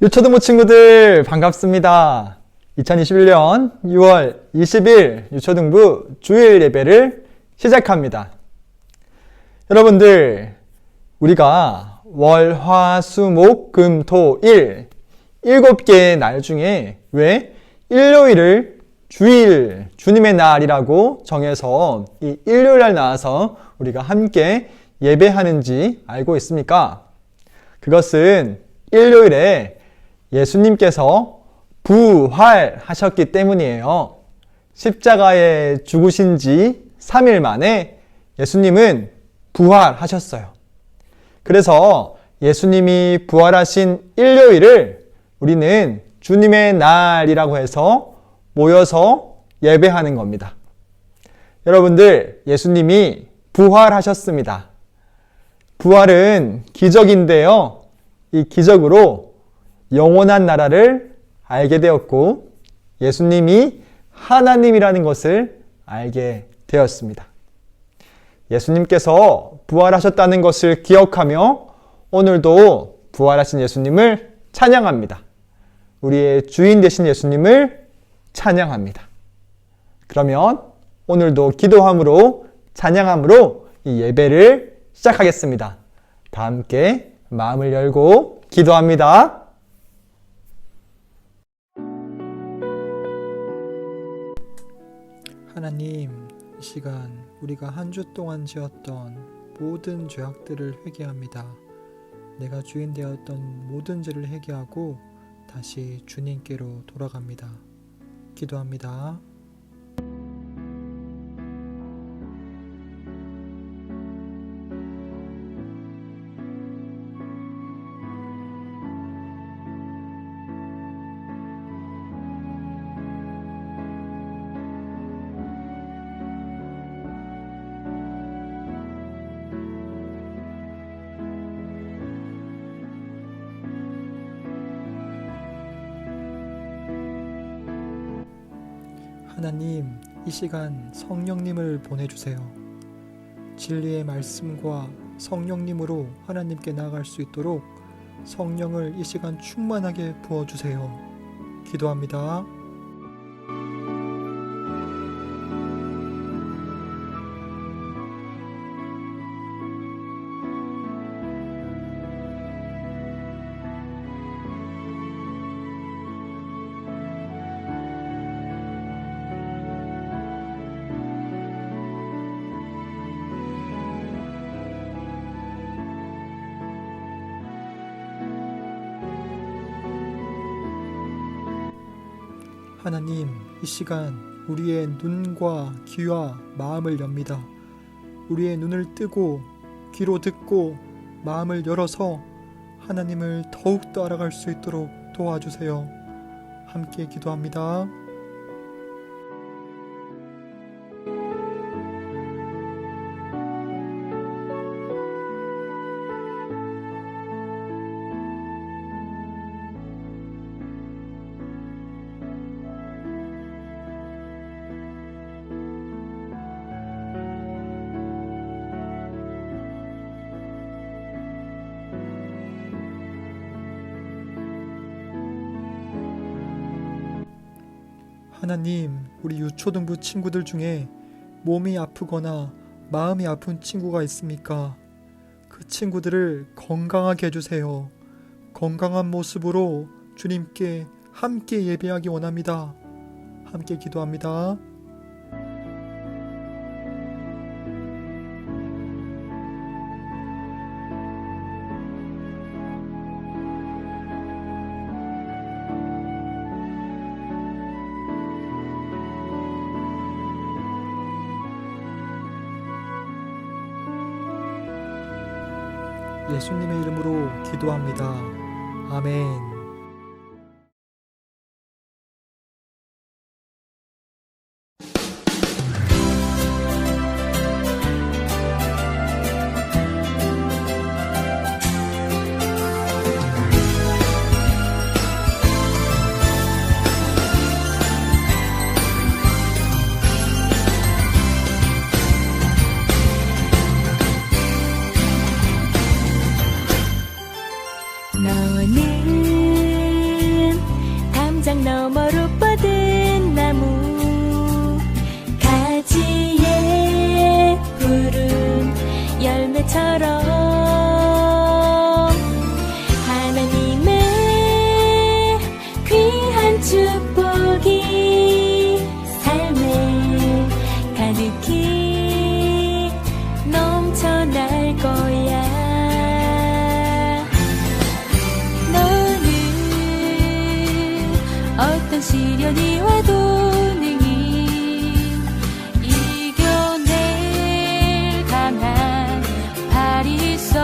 유초등부 친구들 반갑습니다. 2021년 6월 20일 유초등부 주일 예배를 시작합니다. 여러분들, 우리가 월, 화, 수, 목, 금, 토, 일 7개의 날 중에 왜 일요일을 주일, 주님의 날이라고 정해서 이 일요일 날 나와서 우리가 함께 예배하는지 알고 있습니까? 그것은 일요일에 예수님께서 부활하셨기 때문이에요. 십자가에 죽으신 지 3일 만에 예수님은 부활하셨어요. 그래서 예수님이 부활하신 일요일을 우리는 주님의 날이라고 해서 모여서 예배하는 겁니다. 여러분들, 예수님이 부활하셨습니다. 부활은 기적인데요. 이 기적으로 영원한 나라를 알게 되었고 예수님이 하나님이라는 것을 알게 되었습니다. 예수님께서 부활하셨다는 것을 기억하며 오늘도 부활하신 예수님을 찬양합니다. 우리의 주인 되신 예수님을 찬양합니다. 그러면 오늘도 기도함으로 찬양함으로 이 예배를 시작하겠습니다. 다 함께 마음을 열고 기도합니다. 하나님, 이 시간 우리가 한 주 동안 지었던 모든 죄악들을 회개합니다. 내가 주인 되었던 모든 죄를 회개하고 다시 주님께로 돌아갑니다. 기도합니다. 하나님, 이 시간 성령님을 보내주세요. 진리의 말씀과 성령님으로 하나님께 나아갈 수 있도록 성령을 이 시간 충만하게 부어주세요. 기도합니다. 하나님, 이 시간 우리의 눈과 귀와 마음을 엽니다. 우리의 눈을 뜨고 귀로 듣고 마음을 열어서 하나님을 더욱더 알아갈 수 있도록 도와주세요. 함께 기도합니다. 하나님, 우리 유초등부 친구들 중에 몸이 아프거나 마음이 아픈 친구가 있습니까? 그 친구들을 건강하게 해주세요. 건강한 모습으로 주님께 함께 예배하기 원합니다. 함께 기도합니다. 예수님의 이름으로 기도합니다. 아멘. 너는 것처럼 하나님의 귀한 축복이 삶에 가득히 넘쳐날 거야. 너는 어떤 시련이 와도 능히 이겨낼 강한 발이 있어.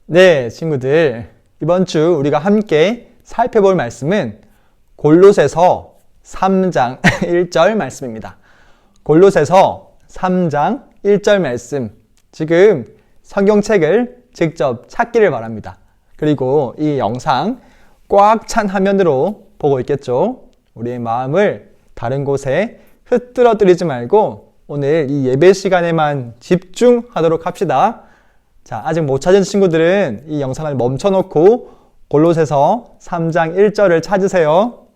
네, 친구들. 이번 주 우리가 함께 살펴볼 말씀은 골로새서 3장 1절 말씀입니다. 골로새서 3장 1절 말씀. 지금 성경책을 직접 찾기를 바랍니다. 그리고 이 영상 꽉 찬 화면으로 보고 있겠죠? 우리의 마음을 다른 곳에 흩뜨러뜨리지 말고 오늘 이 예배 시간에만 집중하도록 합시다. 자, 아직 못 찾은 친구들은 이 영상을 멈춰놓고 골로새서 3장 1절을 찾으세요.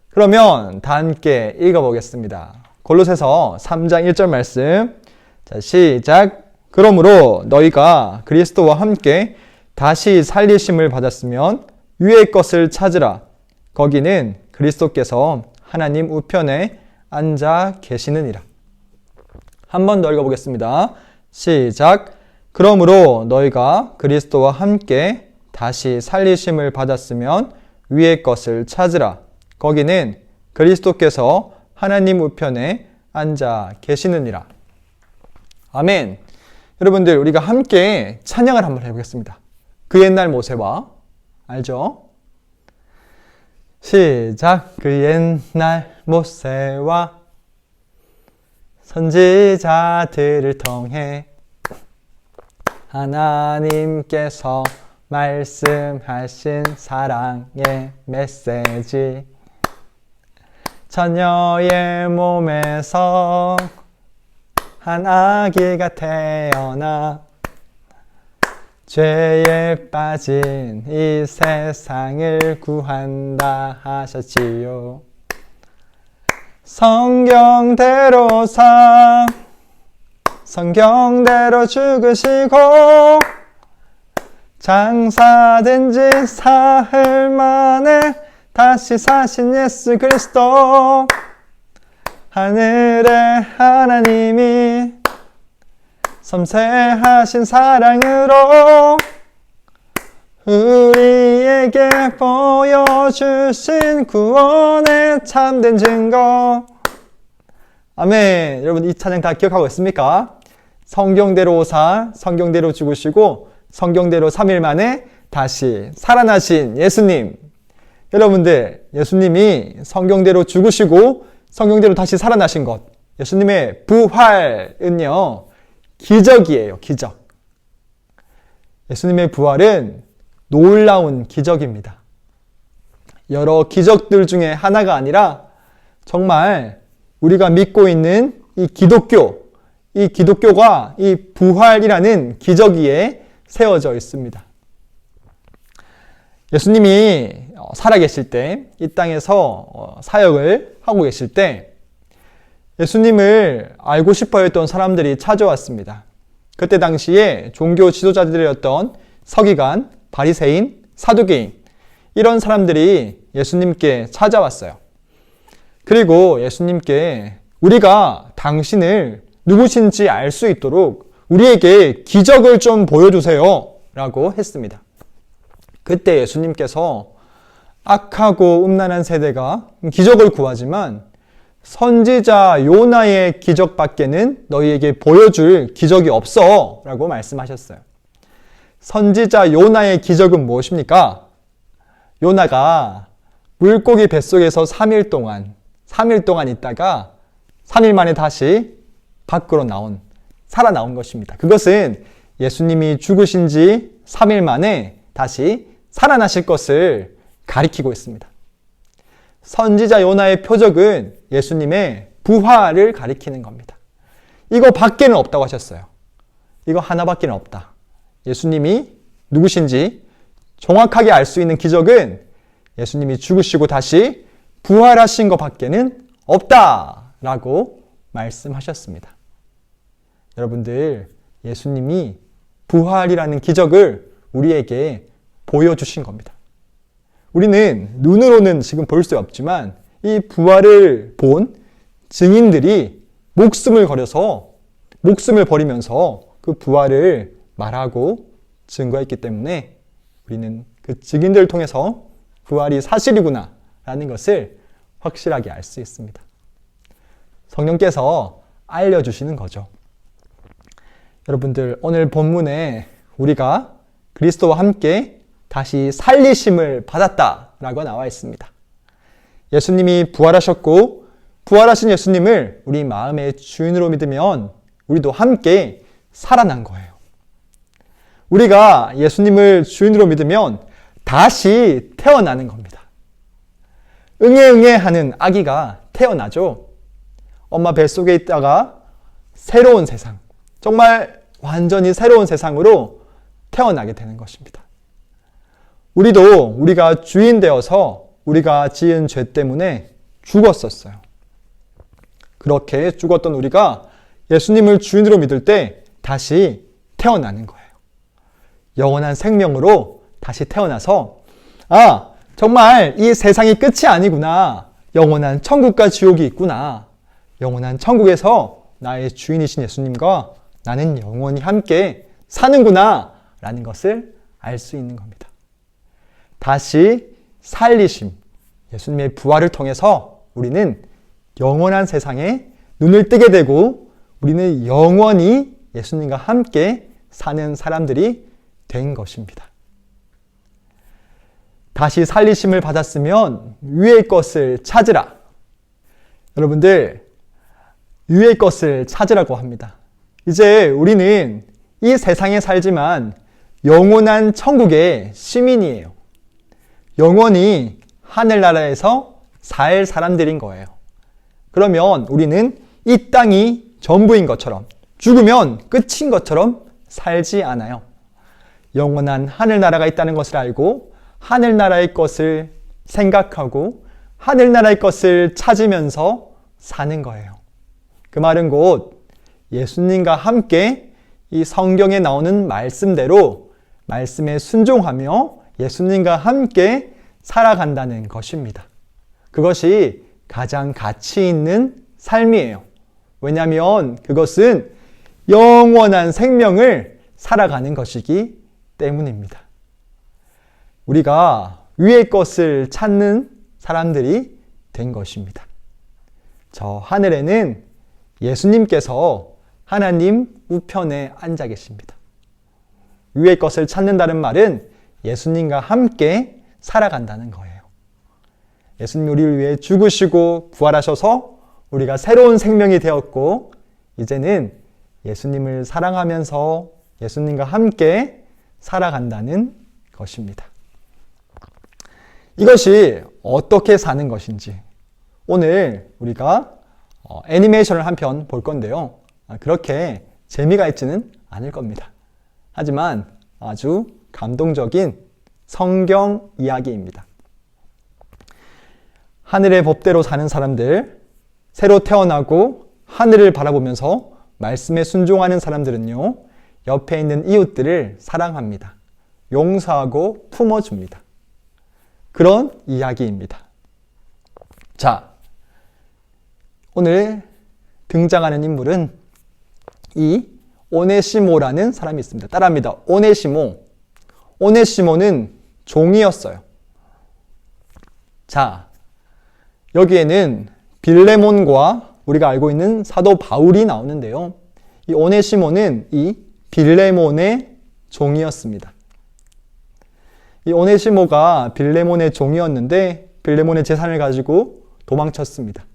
그러면 다 함께 읽어보겠습니다. 골로새서 3장 1절 말씀. 자, 시작. 그러므로 너희가 그리스도와 함께 다시 살리심을 받았으면 위의 것을 찾으라. 거기는 그리스도께서 하나님 우편에 앉아 계시느니라. 한 번 더 읽어보겠습니다. 시작. 그러므로 너희가 그리스도와 함께 다시 살리심을 받았으면 위의 것을 찾으라. 거기는 그리스도께서 하나님 우편에 앉아 계시느니라. 아멘. 여러분들, 우리가 함께 찬양을 한번 해보겠습니다. 그 옛날 모세와, 알죠? 시작. 그 옛날 모세와 선지자들을 통해 하나님께서 말씀하신 사랑의 메시지, 처녀의 몸에서 한 아기가 태어나 죄에 빠진 이 세상을 구한다 하셨지요. 성경대로 성경대로 죽으시고 장사된 지 사흘 만에 다시 사신 예수 그리스도, 하늘의 하나님이 섬세하신 사랑으로 우리에게 보여주신 구원의 참된 증거. 아멘. 여러분, 이 찬양 다 기억하고 있습니까? 성경대로 오사, 성경대로 죽으시고 성경대로 3일 만에 다시 살아나신 예수님. 여러분들, 예수님이 성경대로 죽으시고 성경대로 다시 살아나신 것, 예수님의 부활은요, 기적이에요. 기적. 예수님의 부활은 놀라운 기적입니다. 여러 기적들 중에 하나가 아니라 정말 우리가 믿고 있는 이 기독교가 이 부활이라는 기적 위에 세워져 있습니다. 예수님이 살아계실 때, 이 땅에서 사역을 하고 계실 때 예수님을 알고 싶어 했던 사람들이 찾아왔습니다. 그때 당시에 종교 지도자들이었던 서기관, 바리새인, 사두개인, 이런 사람들이 예수님께 찾아왔어요. 그리고 예수님께 우리가 당신을 누구신지 알 수 있도록 우리에게 기적을 좀 보여주세요 라고 했습니다. 그때 예수님께서 악하고 음란한 세대가 기적을 구하지만 선지자 요나의 기적밖에는 너희에게 보여줄 기적이 없어 라고 말씀하셨어요. 선지자 요나의 기적은 무엇입니까? 요나가 물고기 뱃속에서 3일 동안 있다가 3일 만에 다시 밖으로 살아나온 것입니다. 그것은 예수님이 죽으신 지 3일 만에 다시 살아나실 것을 가리키고 있습니다. 선지자 요나의 표적은 예수님의 부활을 가리키는 겁니다. 이거 밖에는 없다고 하셨어요. 이거 하나밖에는 없다. 예수님이 누구신지 정확하게 알 수 있는 기적은 예수님이 죽으시고 다시 부활하신 것 밖에는 없다라고 말씀하셨습니다. 여러분들, 예수님이 부활이라는 기적을 우리에게 보여주신 겁니다. 우리는 눈으로는 지금 볼 수 없지만 이 부활을 본 증인들이 목숨을 버리면서 그 부활을 말하고 증거했기 때문에 우리는 그 증인들을 통해서 부활이 사실이구나 라는 것을 확실하게 알 수 있습니다. 성령께서 알려주시는 거죠. 여러분들, 오늘 본문에 우리가 그리스도와 함께 다시 살리심을 받았다라고 나와 있습니다. 예수님이 부활하셨고 부활하신 예수님을 우리 마음의 주인으로 믿으면 우리도 함께 살아난 거예요. 우리가 예수님을 주인으로 믿으면 다시 태어나는 겁니다. 응애 하는 아기가 태어나죠. 엄마 뱃속에 있다가 새로운 세상, 정말 완전히 새로운 세상으로 태어나게 되는 것입니다. 우리도 우리가 주인 되어서 우리가 지은 죄 때문에 죽었었어요. 그렇게 죽었던 우리가 예수님을 주인으로 믿을 때 다시 태어나는 거예요. 영원한 생명으로 다시 태어나서 정말 이 세상이 끝이 아니구나. 영원한 천국과 지옥이 있구나. 영원한 천국에서 나의 주인이신 예수님과 나는 영원히 함께 사는구나 라는 것을 알 수 있는 겁니다. 다시 살리심, 예수님의 부활을 통해서 우리는 영원한 세상에 눈을 뜨게 되고 우리는 영원히 예수님과 함께 사는 사람들이 된 것입니다. 다시 살리심을 받았으면 위의 것을 찾으라. 여러분들, 위의 것을 찾으라고 합니다. 이제 우리는 이 세상에 살지만 영원한 천국의 시민이에요. 영원히 하늘나라에서 살 사람들인 거예요. 그러면 우리는 이 땅이 전부인 것처럼, 죽으면 끝인 것처럼 살지 않아요. 영원한 하늘나라가 있다는 것을 알고 하늘나라의 것을 생각하고 하늘나라의 것을 찾으면서 사는 거예요. 그 말은 곧 예수님과 함께 이 성경에 나오는 말씀대로 말씀에 순종하며 예수님과 함께 살아간다는 것입니다. 그것이 가장 가치 있는 삶이에요. 왜냐하면 그것은 영원한 생명을 살아가는 것이기 때문입니다. 우리가 위의 것을 찾는 사람들이 된 것입니다. 저 하늘에는 예수님께서 하나님 우편에 앉아 계십니다. 위의 것을 찾는다는 말은 예수님과 함께 살아간다는 거예요. 예수님이 우리를 위해 죽으시고 부활하셔서 우리가 새로운 생명이 되었고 이제는 예수님을 사랑하면서 예수님과 함께 살아간다는 것입니다. 이것이 어떻게 사는 것인지 오늘 우리가 애니메이션을 한 편 볼 건데요. 그렇게 재미가 있지는 않을 겁니다. 하지만 아주 감동적인 성경 이야기입니다. 하늘의 법대로 사는 사람들, 새로 태어나고 하늘을 바라보면서 말씀에 순종하는 사람들은요, 옆에 있는 이웃들을 사랑합니다. 용서하고 품어줍니다. 그런 이야기입니다. 자, 오늘 등장하는 인물은 이 오네시모라는 사람이 있습니다. 따라합니다. 오네시모. 오네시모는 종이었어요. 자, 여기에는 빌레몬과 우리가 알고 있는 사도 바울이 나오는데요. 이 오네시모는 이 빌레몬의 종이었습니다. 이 오네시모가 빌레몬의 종이었는데 빌레몬의 재산을 가지고 도망쳤습니다.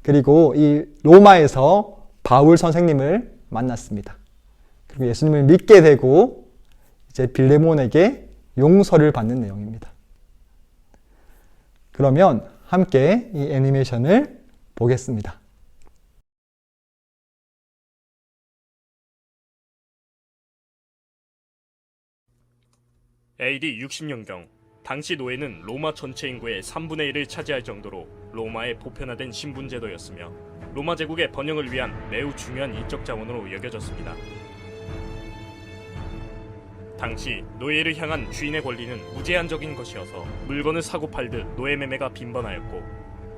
그리고 이 로마에서 바울 선생님을 만났습니다. 그리고 예수님을 믿게 되고 이제 빌레몬에게 용서를 받는 내용입니다. 그러면 함께 이 애니메이션을 보겠습니다. AD 60년경 당시 노예는 로마 전체 인구의 3분의 1을 차지할 정도로 로마의 보편화된 신분제도였으며 로마 제국의 번영을 위한 매우 중요한 인적 자원으로 여겨졌습니다. 당시 노예를 향한 주인의 권리는 무제한적인 것이어서 물건을 사고 팔듯 노예 매매가 빈번하였고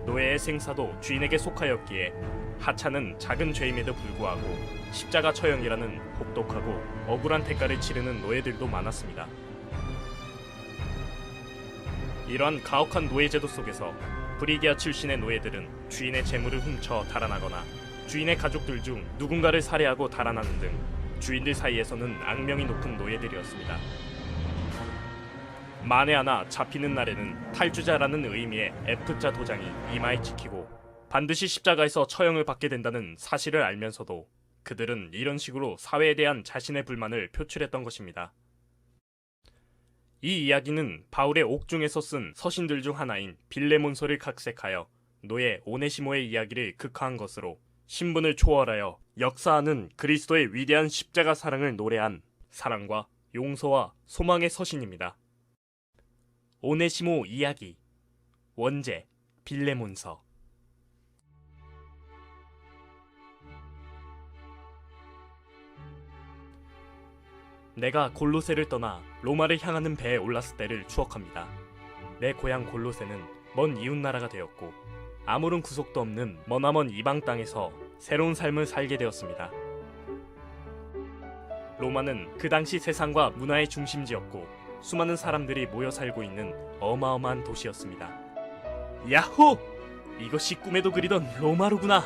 노예의 생사도 주인에게 속하였기에 하차는 작은 죄임에도 불구하고 십자가 처형이라는 혹독하고 억울한 대가를 치르는 노예들도 많았습니다. 이러한 가혹한 노예제도 속에서 브리기아 출신의 노예들은 주인의 재물을 훔쳐 달아나거나 주인의 가족들 중 누군가를 살해하고 달아나는 등 주인들 사이에서는 악명이 높은 노예들이었습니다. 만에 하나 잡히는 날에는 탈주자라는 의미의 F자 도장이 이마에 찍히고 반드시 십자가에서 처형을 받게 된다는 사실을 알면서도 그들은 이런 식으로 사회에 대한 자신의 불만을 표출했던 것입니다. 이 이야기는 바울의 옥중에서 쓴 서신들 중 하나인 빌레몬서를 각색하여 노예 오네시모의 이야기를 극화한 것으로 신분을 초월하여 역사하는 그리스도의 위대한 십자가 사랑을 노래한 사랑과 용서와 소망의 서신입니다. 오네시모 이야기 원제 빌레몬서. 내가 골로새를 떠나 로마를 향하는 배에 올랐을 때를 추억합니다. 내 고향 골로새는 먼 이웃나라가 되었고 아무런 구속도 없는 머나먼 이방 땅에서 새로운 삶을 살게 되었습니다. 로마는 그 당시 세상과 문화의 중심지였고 수많은 사람들이 모여 살고 있는 어마어마한 도시였습니다. 야호! 이것이 꿈에도 그리던 로마로구나.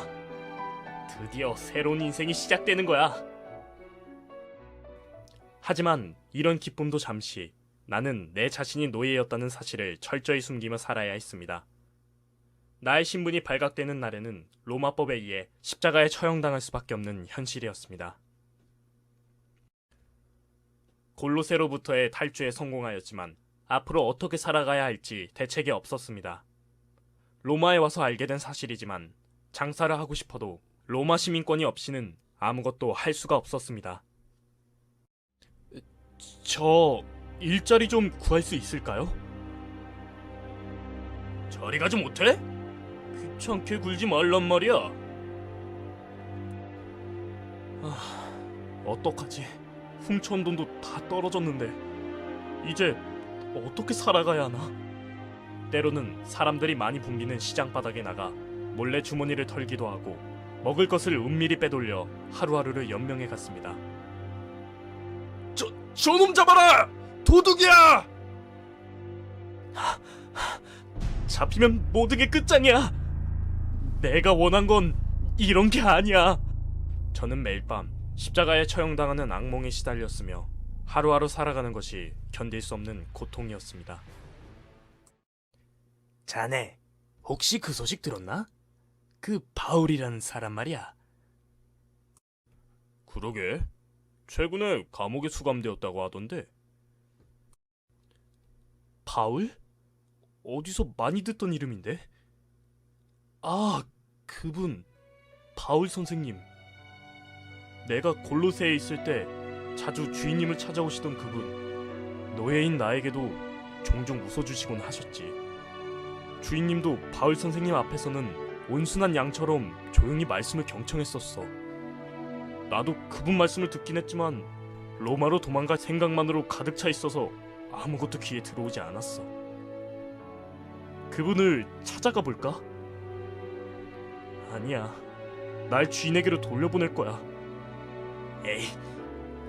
드디어 새로운 인생이 시작되는 거야. 하지만 이런 기쁨도 잠시, 나는 내 자신이 노예였다는 사실을 철저히 숨기며 살아야 했습니다. 나의 신분이 발각되는 날에는 로마법에 의해 십자가에 처형당할 수밖에 없는 현실이었습니다. 골로새로부터의 탈주에 성공하였지만 앞으로 어떻게 살아가야 할지 대책이 없었습니다. 로마에 와서 알게 된 사실이지만 장사를 하고 싶어도 로마 시민권이 없이는 아무것도 할 수가 없었습니다. 저 일자리 좀 구할 수 있을까요? 저리 가지 못해? 귀찮게 굴지 말란 말이야. 어떡하지? 훔쳐온 돈도 다 떨어졌는데 이제 어떻게 살아가야 하나? 때로는 사람들이 많이 붐비는 시장 바닥에 나가 몰래 주머니를 털기도 하고 먹을 것을 은밀히 빼돌려 하루하루를 연명해 갔습니다. 저놈 잡아라! 도둑이야! 잡히면 모든 게 끝장이야. 내가 원한 건 이런 게 아니야. 저는 매일 밤 십자가에 처형당하는 악몽에 시달렸으며 하루하루 살아가는 것이 견딜 수 없는 고통이었습니다. 자네, 혹시 그 소식 들었나? 그 바울이라는 사람 말이야. 그러게. 최근에 감옥에 수감되었다고 하던데. 바울? 어디서 많이 듣던 이름인데? 아, 그분. 바울 선생님. 내가 골로새에 있을 때 자주 주인님을 찾아오시던 그분. 노예인 나에게도 종종 웃어주시곤 하셨지. 주인님도 바울 선생님 앞에서는 온순한 양처럼 조용히 말씀을 경청했었어. 나도 그분 말씀을 듣긴 했지만 로마로 도망갈 생각만으로 가득 차 있어서 아무것도 귀에 들어오지 않았어. 그분을 찾아가 볼까? 아니야. 날 주인에게로 돌려보낼 거야. 에이,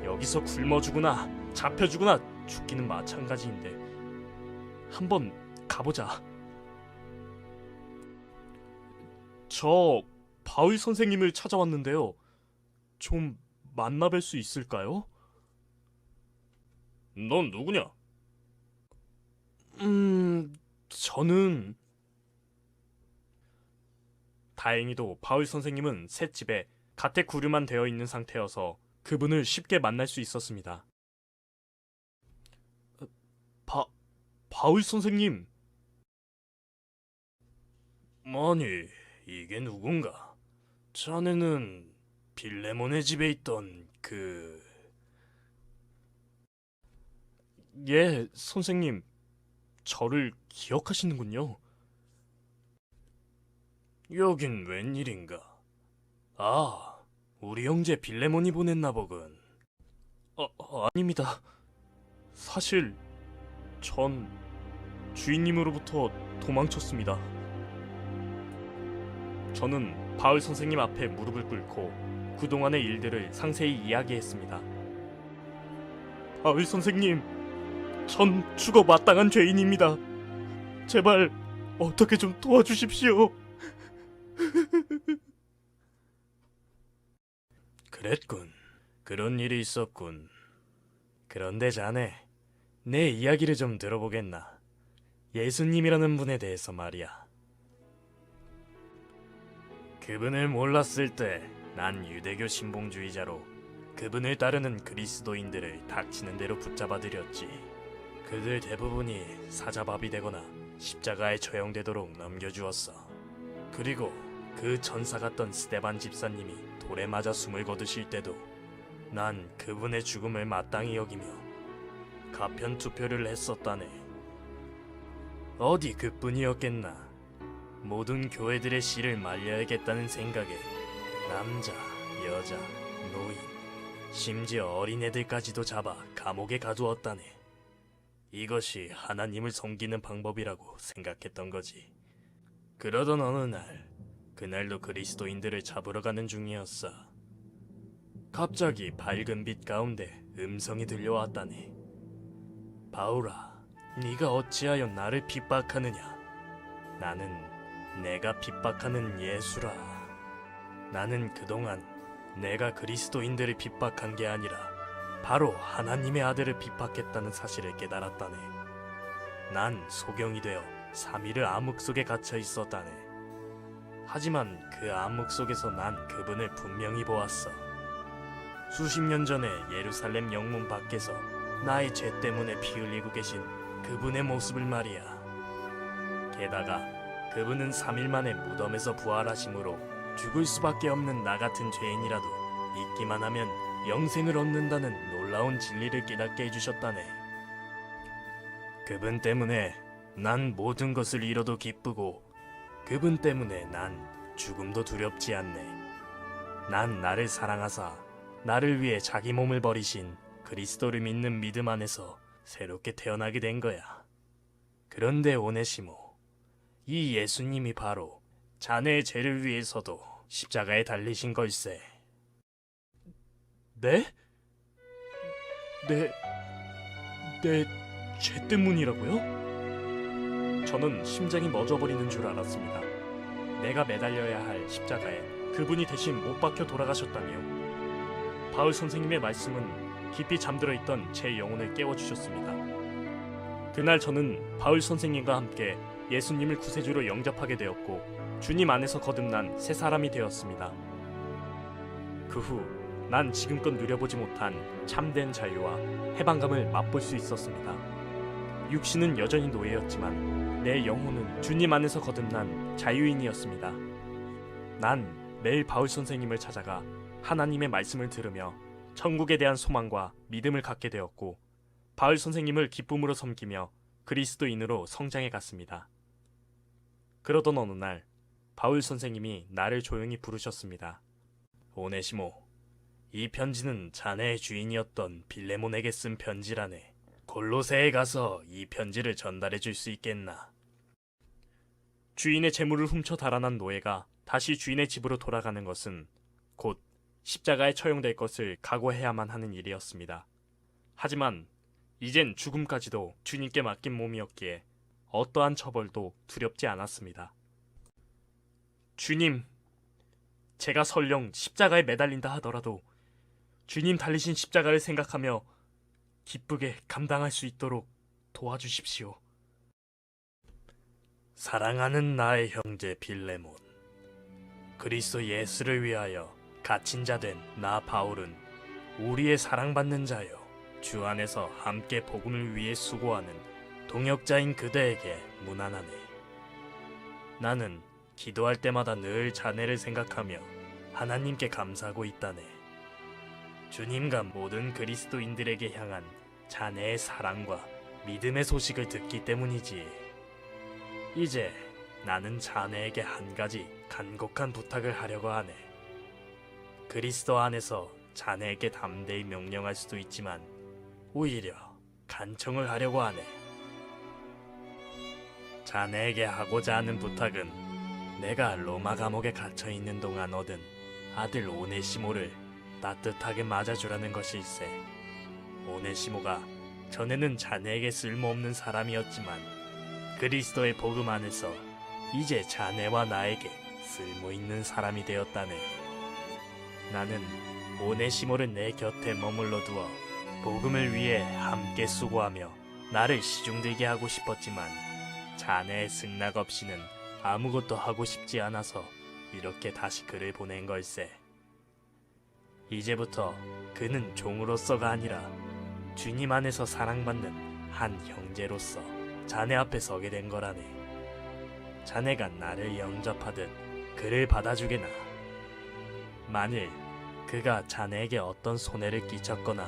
여기서 굶어 죽으나 잡혀 죽으나 죽기는 마찬가지인데 한번 가보자. 저 바울 선생님을 찾아왔는데요. 좀 만나뵐 수 있을까요? 넌 누구냐? 저는... 다행히도 바울 선생님은 셋집에 가택구류만 되어 있는 상태여서 그분을 쉽게 만날 수 있었습니다. 바울 선생님... 아니, 이게 누군가? 자네는 빌레몬의 집에 있던 예, 선생님. 저를 기억하시는군요. 여긴 웬일인가? 아, 우리 형제 빌레몬이 보냈나 보군. 아닙니다. 사실 전 주인님으로부터 도망쳤습니다. 저는 바울 선생님 앞에 무릎을 꿇고 그동안의 일들을 상세히 이야기했습니다. 바울 선생님, 전 죽어 마땅한 죄인입니다. 제발 어떻게 좀 도와주십시오. 그랬군. 그런 일이 있었군. 그런데 자네, 내 이야기를 좀 들어보겠나? 예수님이라는 분에 대해서 말이야. 그분을 몰랐을 때 난 유대교 신봉주의자로 그분을 따르는 그리스도인들을 닥치는 대로 붙잡아들였지. 그들 대부분이 사자밥이 되거나 십자가에 처형되도록 넘겨주었어. 그리고 그 전사 같던 스데반 집사님이 돌에 맞아 숨을 거두실 때도 난 그분의 죽음을 마땅히 여기며 가편 투표를 했었다네. 어디 그뿐이었겠나. 모든 교회들의 씨를 말려야겠다는 생각에 남자, 여자, 노인, 심지어 어린애들까지도 잡아 감옥에 가두었다네. 이것이 하나님을 섬기는 방법이라고 생각했던 거지. 그러던 어느 날, 그날도 그리스도인들을 잡으러 가는 중이었어. 갑자기 밝은 빛 가운데 음성이 들려왔다네. 바울아, 네가 어찌하여 나를 핍박하느냐? 나는 내가 핍박하는 예수라. 나는 그동안 내가 그리스도인들을 핍박한 게 아니라 바로 하나님의 아들을 핍박했다는 사실을 깨달았다네. 난 소경이 되어 3일을 암흑 속에 갇혀 있었다네. 하지만 그 암흑 속에서 난 그분을 분명히 보았어. 수십 년 전에 예루살렘 영문 밖에서 나의 죄 때문에 피 흘리고 계신 그분의 모습을 말이야. 게다가 그분은 3일 만에 무덤에서 부활하심으로 죽을 수밖에 없는 나 같은 죄인이라도 믿기만 하면 영생을 얻는다는 놀라운 진리를 깨닫게 해주셨다네. 그분 때문에 난 모든 것을 잃어도 기쁘고 그분 때문에 난 죽음도 두렵지 않네. 난 나를 사랑하사 나를 위해 자기 몸을 버리신 그리스도를 믿는 믿음 안에서 새롭게 태어나게 된 거야. 그런데 오네시모, 이 예수님이 바로 자네의 죄를 위해서도 십자가에 달리신 걸세. 네? 내 죄 때문이라고요? 저는 심장이 멎어버리는 줄 알았습니다. 내가 매달려야 할 십자가에 그분이 대신 못 박혀 돌아가셨다며. 바울 선생님의 말씀은 깊이 잠들어 있던 제 영혼을 깨워주셨습니다. 그날 저는 바울 선생님과 함께 예수님을 구세주로 영접하게 되었고 주님 안에서 거듭난 새 사람이 되었습니다. 그 후 난 지금껏 누려보지 못한 참된 자유와 해방감을 맛볼 수 있었습니다. 육신은 여전히 노예였지만 내 영혼은 주님 안에서 거듭난 자유인이었습니다. 난 매일 바울 선생님을 찾아가 하나님의 말씀을 들으며 천국에 대한 소망과 믿음을 갖게 되었고 바울 선생님을 기쁨으로 섬기며 그리스도인으로 성장해 갔습니다. 그러던 어느 날 바울 선생님이 나를 조용히 부르셨습니다. 오네시모, 이 편지는 자네의 주인이었던 빌레몬에게 쓴 편지라네. 골로새에 가서 이 편지를 전달해 줄 수 있겠나? 주인의 재물을 훔쳐 달아난 노예가 다시 주인의 집으로 돌아가는 것은 곧 십자가에 처형될 것을 각오해야만 하는 일이었습니다. 하지만 이젠 죽음까지도 주님께 맡긴 몸이었기에 어떠한 처벌도 두렵지 않았습니다. 주님, 제가 설령 십자가에 매달린다 하더라도 주님 달리신 십자가를 생각하며 기쁘게 감당할 수 있도록 도와주십시오. 사랑하는 나의 형제 빌레몬, 그리스도 예수를 위하여 갇힌 자 된 나 바울은 우리의 사랑받는 자여 주 안에서 함께 복음을 위해 수고하는 동역자인 그대에게 문안하네. 나는 기도할 때마다 늘 자네를 생각하며 하나님께 감사하고 있다네. 주님과 모든 그리스도인들에게 향한 자네의 사랑과 믿음의 소식을 듣기 때문이지. 이제 나는 자네에게 한 가지 간곡한 부탁을 하려고 하네. 그리스도 안에서 자네에게 담대히 명령할 수도 있지만 오히려 간청을 하려고 하네. 자네에게 하고자 하는 부탁은 내가 로마 감옥에 갇혀 있는 동안 얻은 아들 오네시모를 따뜻하게 맞아주라는 것일세. 오네시모가 전에는 자네에게 쓸모없는 사람이었지만 그리스도의 복음 안에서 이제 자네와 나에게 쓸모있는 사람이 되었다네. 나는 오네시모를 내 곁에 머물러 두어 복음을 위해 함께 수고하며 나를 시중들게 하고 싶었지만 자네의 승낙 없이는 아무것도 하고 싶지 않아서 이렇게 다시 글을 보낸 걸세. 이제부터 그는 종으로서가 아니라 주님 안에서 사랑받는 한 형제로서 자네 앞에 서게 된 거라네. 자네가 나를 영접하듯 그를 받아주게나. 만일 그가 자네에게 어떤 손해를 끼쳤거나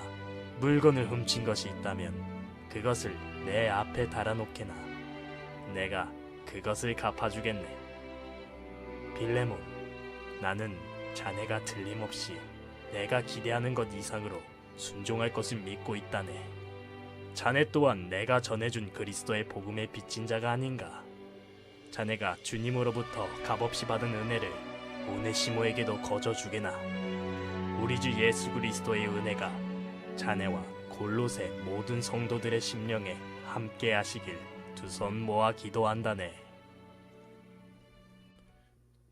물건을 훔친 것이 있다면 그것을 내 앞에 달아놓게나. 내가 그것을 갚아주겠네. 빌레몬, 나는 자네가 틀림없이 내가 기대하는 것 이상으로 순종할 것을 믿고 있다네. 자네 또한 내가 전해준 그리스도의 복음에 빚진 자가 아닌가. 자네가 주님으로부터 값없이 받은 은혜를 오네시모에게도 거저 주게나. 우리 주 예수 그리스도의 은혜가 자네와 골로새 모든 성도들의 심령에 함께 하시길 두 손 모아 기도한다네.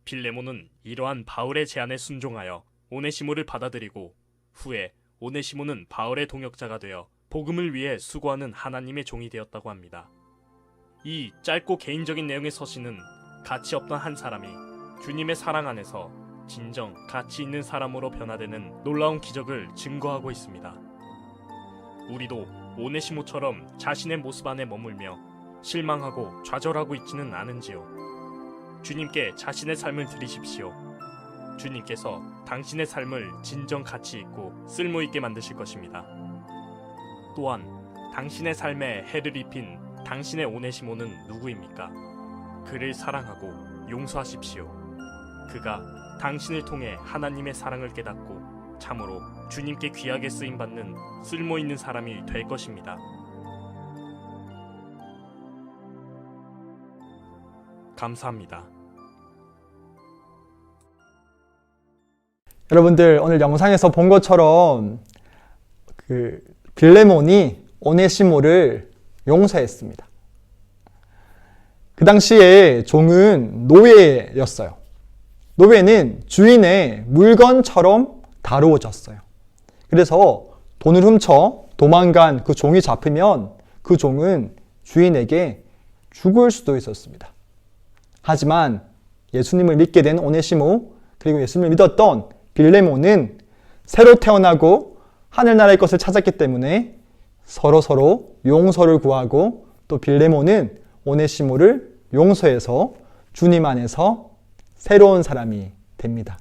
빌레몬은 이러한 바울의 제안에 순종하여 오네시모를 받아들이고 후에 오네시모는 바울의 동역자가 되어 복음을 위해 수고하는 하나님의 종이 되었다고 합니다. 이 짧고 개인적인 내용의 서신은 가치 없던 한 사람이 주님의 사랑 안에서 진정 가치 있는 사람으로 변화되는 놀라운 기적을 증거하고 있습니다. 우리도 오네시모처럼 자신의 모습 안에 머물며 실망하고 좌절하고 있지는 않은지요. 주님께 자신의 삶을 드리십시오. 주님께서 당신의 삶을 진정 가치 있고 쓸모 있게 만드실 것입니다. 또한 당신의 삶에 해를 입힌 당신의 오네시모는 누구입니까? 그를 사랑하고 용서하십시오. 그가 당신을 통해 하나님의 사랑을 깨닫고 참으로 주님께 귀하게 쓰임받는 쓸모 있는 사람이 될 것입니다. 감사합니다. 여러분들 오늘 영상에서 본 것처럼 빌레몬이 오네시모를 용서했습니다. 그 당시에 종은 노예였어요. 노예는 주인의 물건처럼 다루어졌어요. 그래서 돈을 훔쳐 도망간 그 종이 잡히면 그 종은 주인에게 죽을 수도 있었습니다. 하지만 예수님을 믿게 된 오네시모 그리고 예수님을 믿었던 빌레몬은 새로 태어나고 하늘나라의 것을 찾았기 때문에 서로 용서를 구하고 또 빌레몬은 오네시모를 용서해서 주님 안에서 새로운 사람이 됩니다.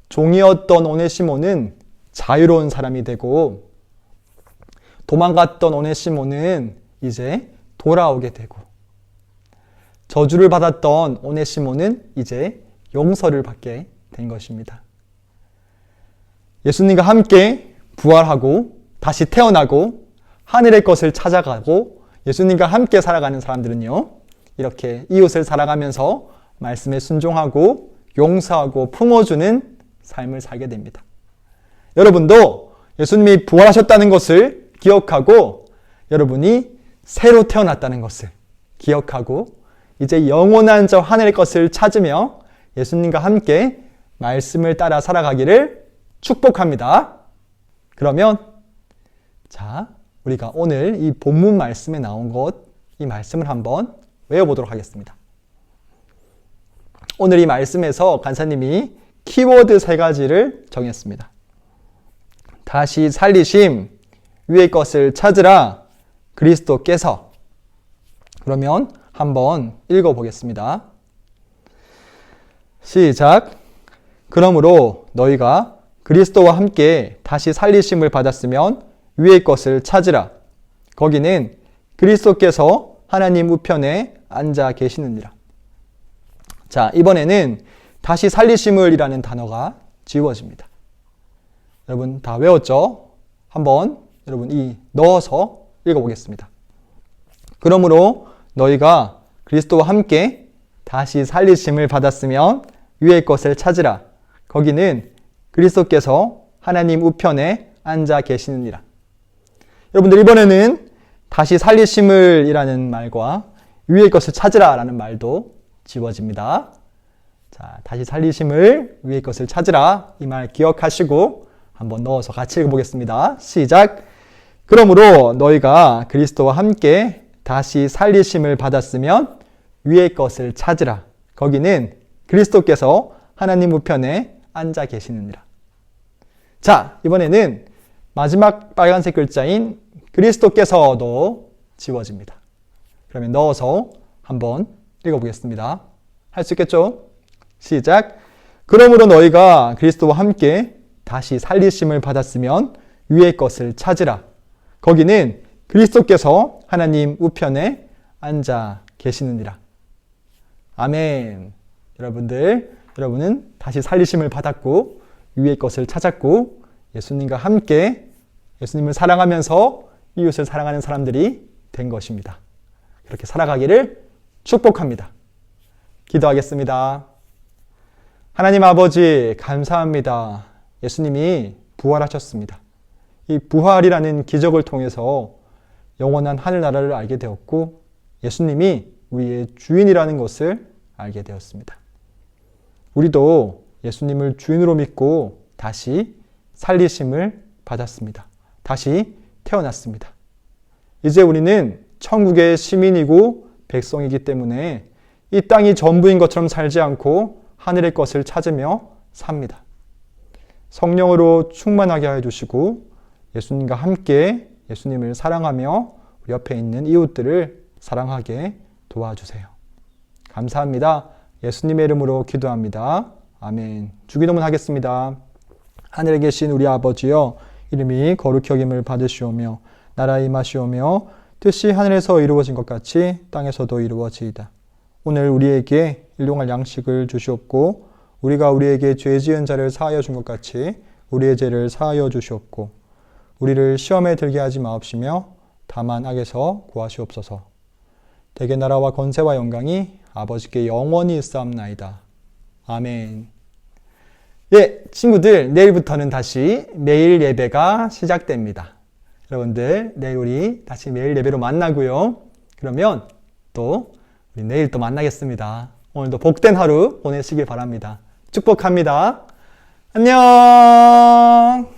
종이었던 오네시모는 자유로운 사람이 되고 도망갔던 오네시모는 이제 돌아오게 되고 저주를 받았던 오네시모는 이제 용서를 받게 된 것입니다. 예수님과 함께 부활하고 다시 태어나고 하늘의 것을 찾아가고 예수님과 함께 살아가는 사람들은요, 이렇게 이웃을 살아가면서 말씀에 순종하고 용서하고 품어주는 삶을 살게 됩니다. 여러분도 예수님이 부활하셨다는 것을 기억하고 여러분이 새로 태어났다는 것을 기억하고 이제 영원한 저 하늘의 것을 찾으며 예수님과 함께 말씀을 따라 살아가기를 축복합니다. 그러면 우리가 오늘 이 본문 말씀에 나온 이 말씀을 한번 외워보도록 하겠습니다. 오늘 이 말씀에서 간사님이 키워드 3가지를 정했습니다. 다시 살리심, 위의 것을 찾으라, 그리스도께서. 그러면 한번 읽어보겠습니다. 시작. 그러므로 너희가 그리스도와 함께 다시 살리심을 받았으면 위의 것을 찾으라. 거기는 그리스도께서 하나님 우편에 앉아 계시느니라. 자, 이번에는 다시 살리심을 이라는 단어가 지워집니다. 여러분 다 외웠죠? 한번 여러분 넣어서 읽어보겠습니다. 그러므로 너희가 그리스도와 함께 다시 살리심을 받았으면 위의 것을 찾으라. 거기는 그리스도께서 하나님 우편에 앉아 계시느니라. 여러분들 이번에는 다시 살리심을 이라는 말과 위의 것을 찾으라 라는 말도 지워집니다. 자, 다시 살리심을 위의 것을 찾으라 이 말 기억하시고 한번 넣어서 같이 읽어보겠습니다. 시작. 그러므로 너희가 그리스도와 함께 다시 살리심을 받았으면 위의 것을 찾으라. 거기는 그리스도께서 하나님 우편에 앉아 계시느니라. 자, 이번에는 마지막 빨간색 글자인 그리스도께서도 지워집니다. 그러면 넣어서 한번 읽어보겠습니다. 할 수 있겠죠? 시작. 그러므로 너희가 그리스도와 함께 다시 살리심을 받았으면 위의 것을 찾으라. 거기는 그리스도께서 하나님 우편에 앉아 계시느니라. 아멘. 여러분은 다시 살리심을 받았고 위의 것을 찾았고 예수님과 함께 예수님을 사랑하면서 이웃을 사랑하는 사람들이 된 것입니다. 그렇게 살아가기를 축복합니다. 기도하겠습니다. 하나님 아버지 감사합니다. 예수님이 부활하셨습니다. 이 부활이라는 기적을 통해서 영원한 하늘나라를 알게 되었고 예수님이 우리의 주인이라는 것을 알게 되었습니다. 우리도 예수님을 주인으로 믿고 다시 살리심을 받았습니다. 다시 태어났습니다. 이제 우리는 천국의 시민이고 백성이기 때문에 이 땅이 전부인 것처럼 살지 않고 하늘의 것을 찾으며 삽니다. 성령으로 충만하게 하여 주시고 예수님과 함께 예수님을 사랑하며 우리 옆에 있는 이웃들을 사랑하게 도와주세요. 감사합니다. 예수님의 이름으로 기도합니다. 아멘. 주기도문 하겠습니다. 하늘에 계신 우리 아버지여, 이름이 거룩히 여김을 받으시오며 나라의 임하시오며 뜻이 하늘에서 이루어진 것 같이 땅에서도 이루어지이다. 오늘 우리에게 일용할 양식을 주시옵고 우리가 우리에게 죄 지은 자를 사하여 준 것 같이 우리의 죄를 사하여 주시옵고 우리를 시험에 들게 하지 마옵시며 다만 악에서 구하시옵소서. 대개 나라와 권세와 영광이 아버지께 영원히 있사옵나이다. 아멘. 예, 친구들, 내일부터는 다시 매일 예배가 시작됩니다. 여러분들, 내일 우리 다시 매일 예배로 만나고요. 그러면 또 우리 내일 또 만나겠습니다. 오늘도 복된 하루 보내시길 바랍니다. 축복합니다. 안녕.